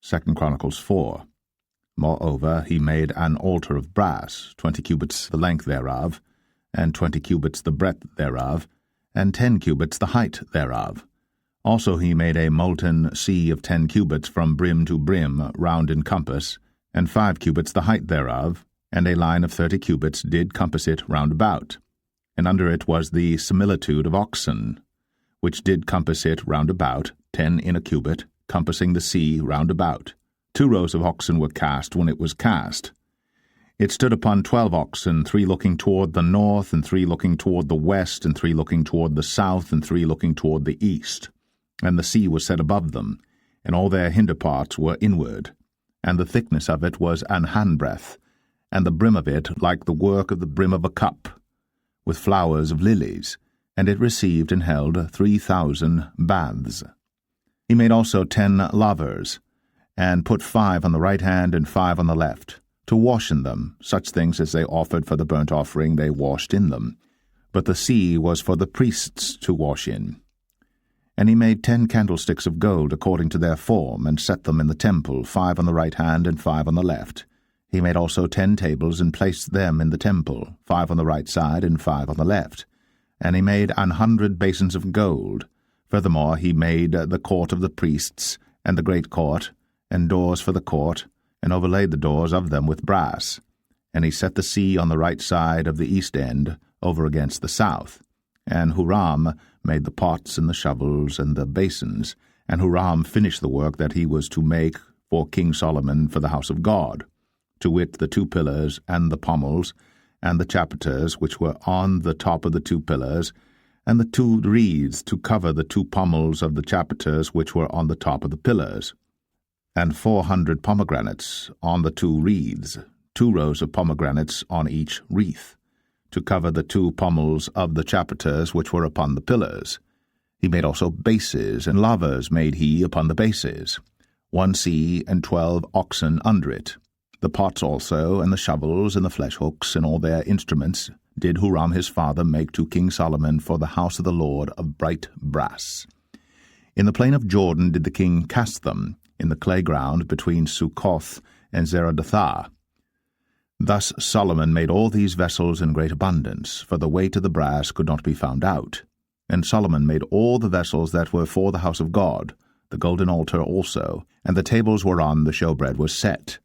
2 Chronicles 4. Moreover, he made an altar of brass, 20 cubits the length thereof, and 20 cubits the breadth thereof, and 10 cubits the height thereof. Also he made a molten sea of 10 cubits from brim to brim round in compass, and 5 cubits the height thereof, and a line of 30 cubits did compass it round about. And under it was the similitude of oxen, which did compass it round about, 10 in a cubit, compassing the sea round about. 2 rows of oxen were cast when it was cast. It stood upon 12 oxen, 3 looking toward the north, and 3 looking toward the west, and 3 looking toward the south, and 3 looking toward the east. And the sea was set above them, and all their hinder parts were inward. And the thickness of it was an handbreadth, and the brim of it like the work of the brim of a cup, with flowers of lilies, and it received and held 3,000 baths. He made also 10 lavers, and put 5 on the right hand and 5 on the left, to wash in them. Such things as they offered for the burnt offering they washed in them. But the sea was for the priests to wash in. And he made 10 candlesticks of gold according to their form, and set them in the temple, 5 on the right hand and 5 on the left. He made also 10 tables, and placed them in the temple, 5 on the right side and 5 on the left. And he made 100 basins of gold. Furthermore he made the court of the priests, and the great court, and doors for the court, and overlaid the doors of them with brass. And he set the sea on the right side of the east end, over against the south. And Huram made the pots and the shovels and the basins, and Huram finished the work that he was to make for King Solomon for the house of God, to wit, the 2 pillars, and the pommels, and the chapiters which were on the top of the 2 pillars, and the 2 reeds to cover the 2 pommels of the chapiters which were on the top of the pillars, and 400 pomegranates on the 2 reeds, 2 rows of pomegranates on each wreath, to cover the 2 pommels of the chapiters which were upon the pillars. He made also bases, and lavers made he upon the bases, 1 sea and 12 oxen under it. The pots also, and the shovels, and the flesh hooks, and all their instruments, did Huram his father make to King Solomon for the house of the Lord of bright brass. In the plain of Jordan did the king cast them, in the clay ground between Succoth and Zeradathah. Thus Solomon made all these vessels in great abundance, for the weight of the brass could not be found out. And Solomon made all the vessels that were for the house of God, the golden altar also, and the tables whereon the showbread was set.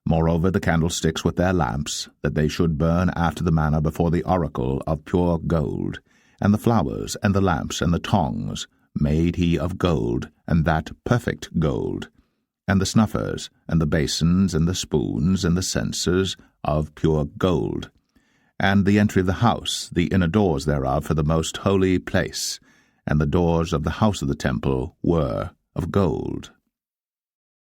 Moreover the candlesticks with their lamps, that they should burn after the manner before the oracle of pure gold, and the flowers, and the lamps, and the tongs, made he of gold, and that perfect gold, and the snuffers, and the basins, and the spoons, and the censers of pure gold, and the entry of the house, the inner doors thereof for the most holy place, and the doors of the house of the temple were of gold.